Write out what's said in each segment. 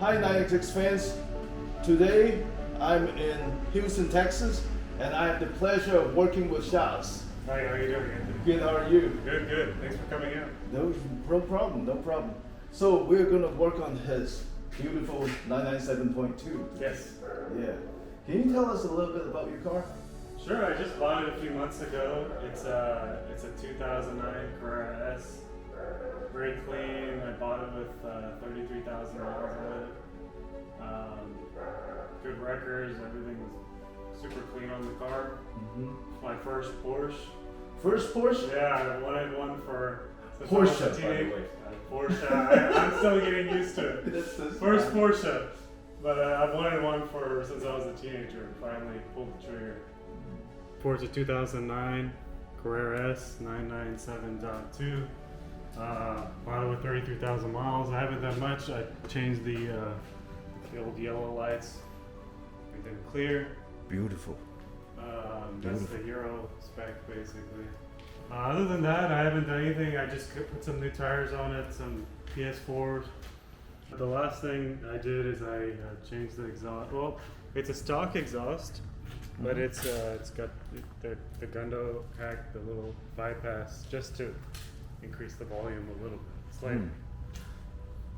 Hi, 9X fans. Today I'm in Houston, Texas, and I have the pleasure of working with Shaz. Hi, how are you doing, Anthony? Good, how are you? Good, good. Thanks for coming out. No problem, no problem. So we're gonna work on his beautiful 997.2. Yes. Yeah. Can you tell us a little bit about your car? Sure, I just bought it a few months ago. It's a 2009 Carrera S. Very clean. I bought it with 33,000 miles on it. Good records. Everything's super clean on the car. It's my first Porsche. First Porsche? Yeah, I wanted one for since Porsche, I was a by the teenager. way. Porsche. I'm still getting used to it. First Porsche. But I've wanted one since I was a teenager and finally pulled the trigger. Porsche 2009 Carrera S 997.2. Bought it with 33,000 miles. I haven't done much. I changed the old yellow lights, made them clear. Beautiful. That's the Euro spec basically. Other than that, I haven't done anything. I just put some new tires on it, some PS4s. The last thing I did is I changed the exhaust. Well, it's a stock exhaust, but it's got the Gundo hack, the little bypass, just to increase the volume a little bit. Slightly.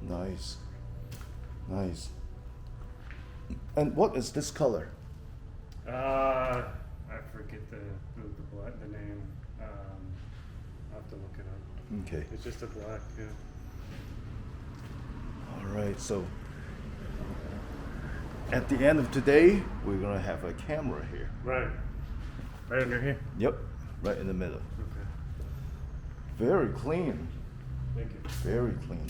Nice. Nice. And what is this color? I forget the name. I'll have to look it up. Okay. It's just a black, yeah. All right, so at the end of today, we're gonna have a camera here. Right. Right under here. Yep, right in the middle. Okay. Very clean, Thank you. very clean.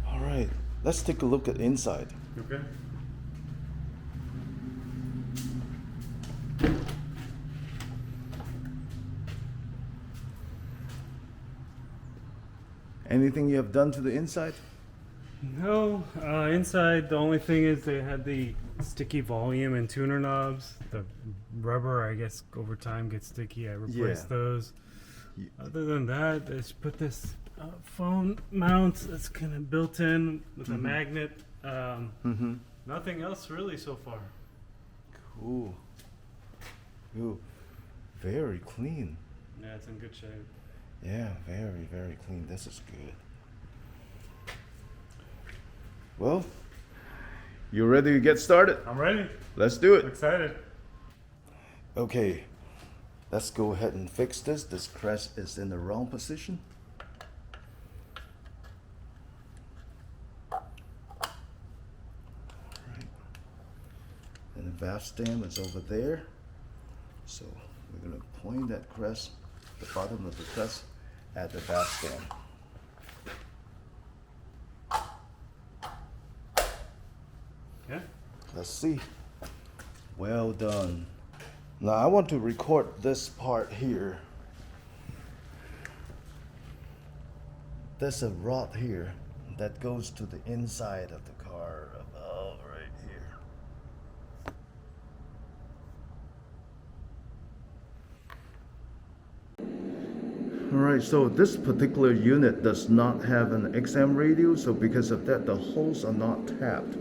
All right, let's take a look at inside. Okay. Anything you have done to the inside? No, inside the only thing is they had the sticky volume and tuner knobs. The rubber, I guess, over time gets sticky. I replaced Yeah. those. Yeah. Other than that, I just put this phone mount that's kind of built in with a magnet. Nothing else really so far. Cool. Cool. Very clean. Yeah, it's in good shape. Yeah, very, very clean. This is good. Well, you ready to get started? I'm ready. Let's do I'm it. excited. Okay, let's go ahead and fix this. This crest is in the wrong position. Alright. And the valve stem is over there. So we're going to point that crest, the bottom of the crest, at the valve stem. Yeah. Let's see. Well done. Now I want to record this part here. There's a rod here that goes to the inside of the car, about right here. Alright, so this particular unit does not have an XM radio, so because of that the holes are not tapped.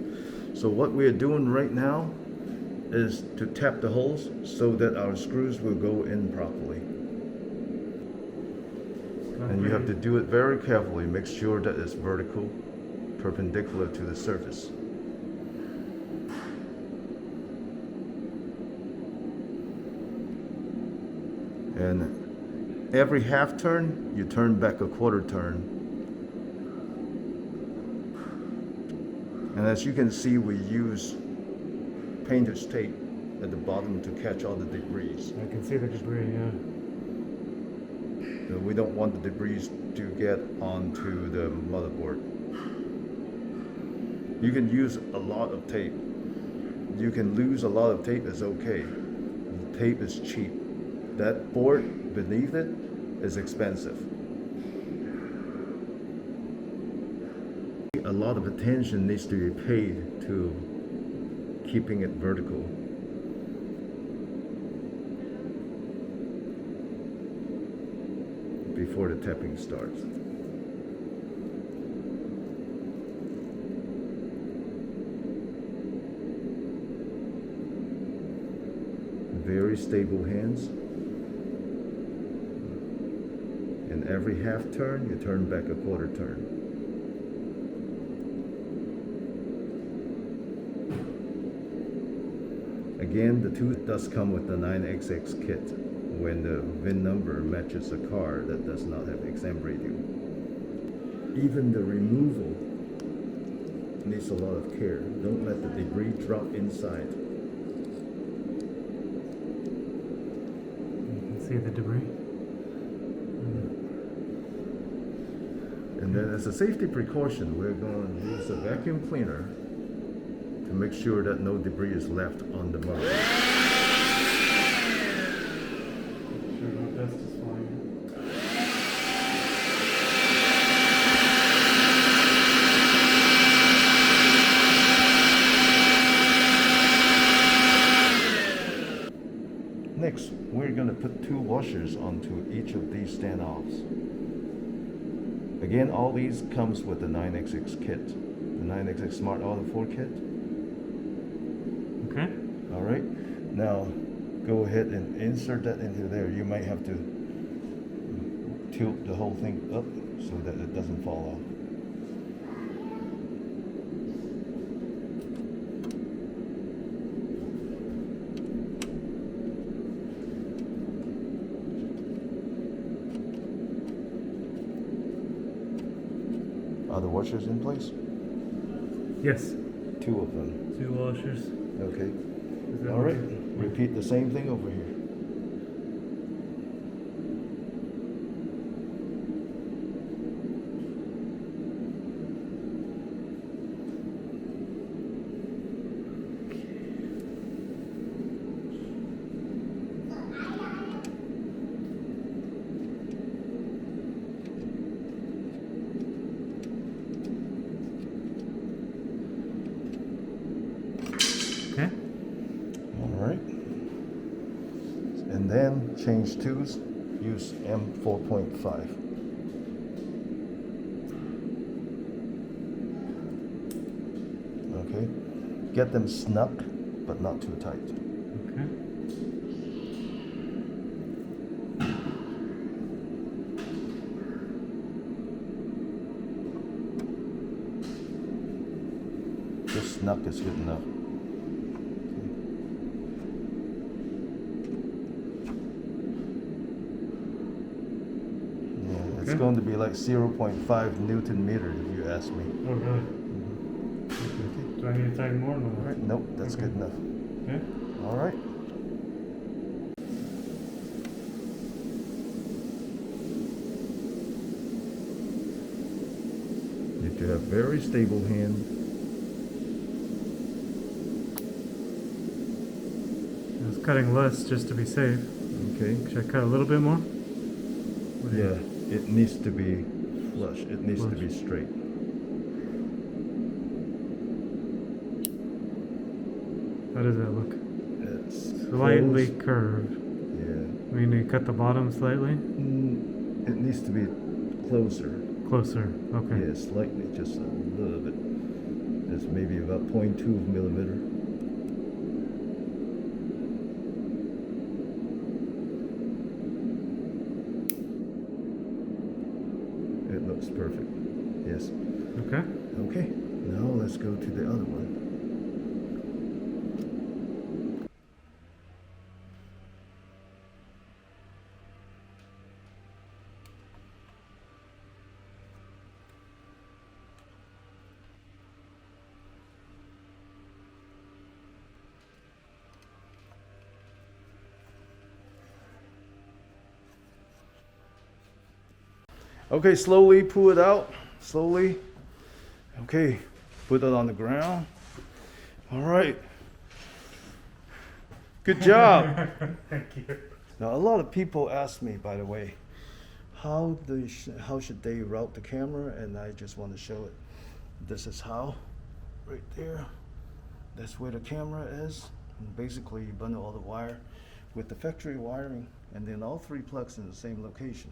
So what we are doing right now is to tap the holes so that our screws will go in properly. And you have to do it very carefully. Make sure that it's vertical, perpendicular to the surface. And every half turn, you turn back a quarter turn. And as you can see, we use painter's tape at the bottom to catch all the debris. I can see the debris, yeah. We don't want the debris to get onto the motherboard. You can use a lot of tape. You can lose a lot of tape, it's okay. Tape is cheap. That board beneath it is expensive. A lot of attention needs to be paid to keeping it vertical. Before the tapping starts. Very stable hands. And every half turn, you turn back a quarter turn. Again, the tooth does come with the 9XX kit when the VIN number matches a car that does not have exam radio. Even the removal needs a lot of care. Don't let the debris drop inside. You can see the debris. And then as a safety precaution, we're going to use a vacuum cleaner to make sure that no debris is left on the motor. Sure no dust is flying. Next, we're going to put 2 washers onto each of these standoffs. Again, all these comes with the 9XX kit, the 9XX Smart Auto 4 kit. Okay. All right, now go ahead and insert that into there. You might have to tilt the whole thing up so that it doesn't fall off. Are the washers in place? Yes. 2 of them. 2 washers. Okay. Is that All right. okay? Repeat the same thing over here. Okay. All right. And then change twos, use M4.5. Okay. Get them snug, but not too tight. Okay. Just snug is good enough. It's Okay. going to be like 0.5 Newton meter if you ask me. Oh, really? Okay. Do I need to tighten more? No. All right, nope, that's Okay. good enough. Okay. All right. You have to have very stable hand. I was cutting less just to be safe. Okay. Should I cut a little bit more? What do you- Yeah, it needs to be flush. It needs to Flush. be straight. How does that look? It's Slightly close. curved. Yeah. I mean, you cut the bottom slightly? It needs to be closer. Closer. Okay. Yeah, slightly, just a little bit. It's maybe about 0.2 millimeter. It looks perfect. Yes. Okay. Okay. Now let's go to the other one. Okay, slowly pull it out. Slowly. Okay, put it on the ground. All right. Good job. Thank you. Now, a lot of people ask me, by the way, how should they route the camera? And I just want to show it. This is how, right there. That's where the camera is. And basically, you bundle all the wire with the factory wiring, and then all 3 plugs in the same location.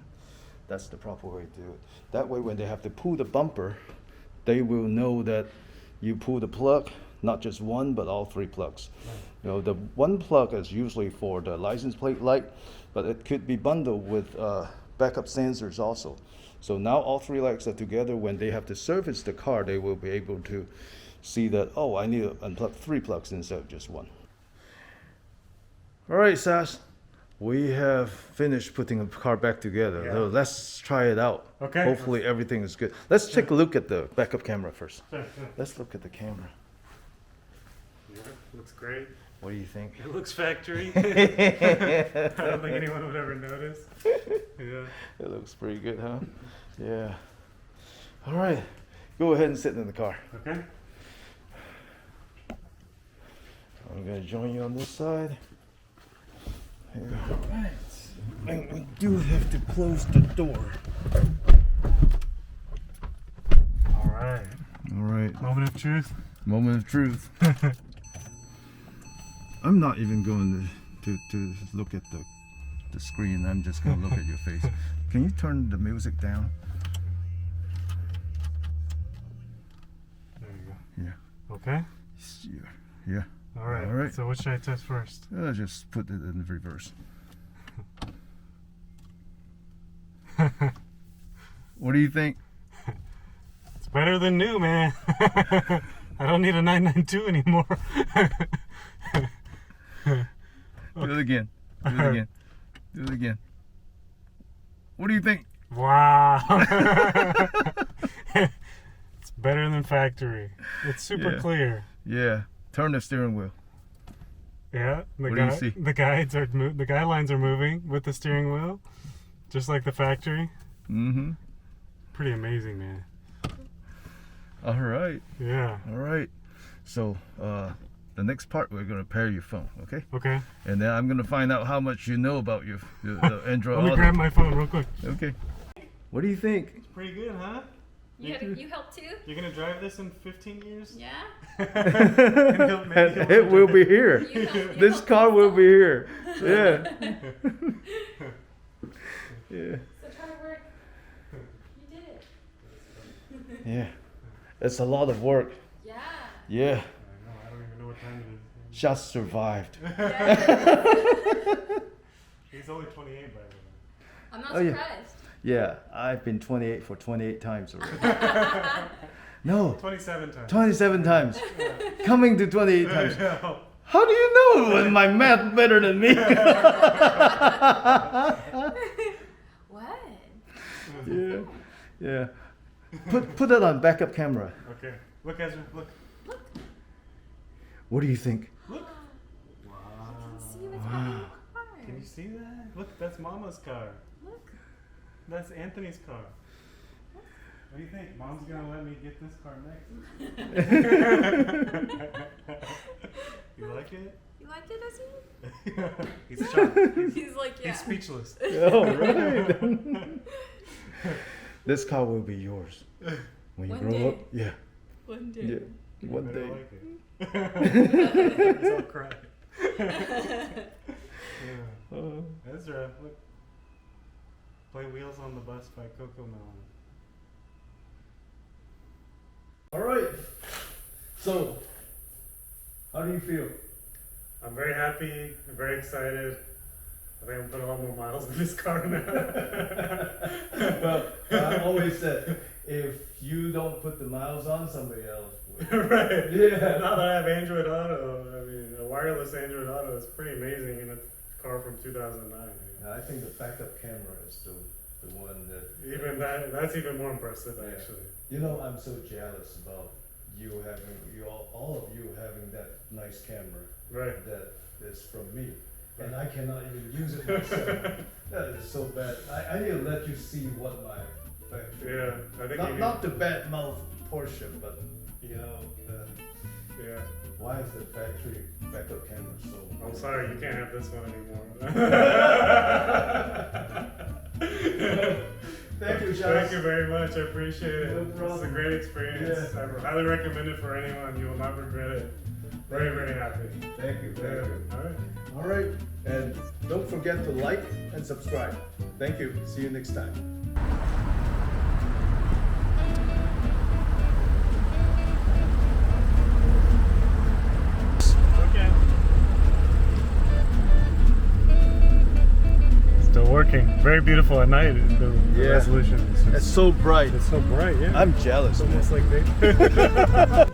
That's the proper way to do it. That way, when they have to pull the bumper, they will know that you pull the plug, not just one, but all 3 plugs. You know, the one plug is usually for the license plate light, but it could be bundled with backup sensors also. So now all 3 lights are together. When they have to service the car, they will be able to see that, oh, I need to unplug 3 plugs instead of just one. All right, Shaz, we have finished putting the car back together. Yeah. So let's try it out. Okay. Hopefully everything is good. Let's take a look at the backup camera first. Sure. Let's look at the camera. Yeah, looks great. What do you think? It looks factory. I don't think anyone would ever notice. Yeah. It looks pretty good, huh? Yeah. All right. Go ahead and sit in the car. Okay. I'm going to join you on this side. Here. Right. And we do have to close the door. All right. All right. Moment of truth. Moment of truth. I'm not even going to look at the screen. I'm just going to look at your face. Can you turn the music down? There you go. Yeah. Okay. Yeah. All right. All right. So what should I test first? Just put it in reverse. What do you think? It's better than new, man. I don't need a 992 anymore. Do it again. Do it again. Do it again. What do you think? Wow. It's better than factory. It's super Yeah. clear. Yeah. Turn the steering wheel. Yeah. What do you see? The guides are the guidelines are moving with the steering wheel, just like the factory. Mm-hmm. Pretty amazing, man. All right. Yeah. All right. So the next part, we're going to pair your phone, okay? Okay. And then I'm going to find out how much you know about your Android Let me Auto. grab my phone real quick. Okay. What do you think? It's pretty good, huh? You help too? You're gonna drive this in 15 years? Yeah. And it will be here. You help This car will be here. Yeah. Yeah. So try to work. You did it. Yeah. It's a lot of work. Yeah. Yeah. I know, I don't even know what time it is. Just survived. Yeah. He's only 28 by the way. I'm not Oh, yeah. surprised. Yeah, I've been 28 for 28 times already. No, 27 times. 27 times. Coming to 28 times. Yeah. How do you know when my math better than me? What? Yeah, yeah. Put it on backup camera. Okay. Look, Ezra. Look. Look. What do you think? Look. You Wow. can see what's behind the car. Can you see that? Look, that's Mama's car. Look. That's Anthony's car. What do you think? Mom's gonna let me get this car next. You like it? You like it, Ezzy? He's shocked. He's like, yeah. He's speechless. All right. This car will be yours when you One grow day. up. Yeah, One day. yeah. One Better day. like it. He's all crying. Yeah. Ezra, look. Play Wheels on the Bus by Coco Melon. All right. So, how do you feel? I'm very happy. I'm very excited. I think I'm putting a lot more miles in this car now. Well, I always said, if you don't put the miles on, somebody else will. Right. Yeah. Now that I have Android Auto, I mean, a wireless Android Auto is pretty amazing in a car from 2009. I think the backup camera is the one that. Even that's even more impressive, Yeah. actually. You know, I'm so jealous about you having all of you having that nice camera Right. that is from me, and I cannot even use it myself. That is so bad. I need to let you see what my factory. Yeah, I think you Not the bad mouth portion, but you know, Yeah. why is the factory backup camera so? I'm sorry, you can't have this one anymore. Thank you, Shaz. Thank you very much. I appreciate it. No It's a problem. great experience. Yeah. I highly recommend it for anyone. You will not regret it. Very, very happy. Thank you. Thank you. All right. All right, and don't forget to like and subscribe. Thank you. See you next time. Okay. Still working. Very beautiful at night. The Yeah. resolution is It's so bright. it's so bright. Yeah. I'm jealous, it's man. almost like day.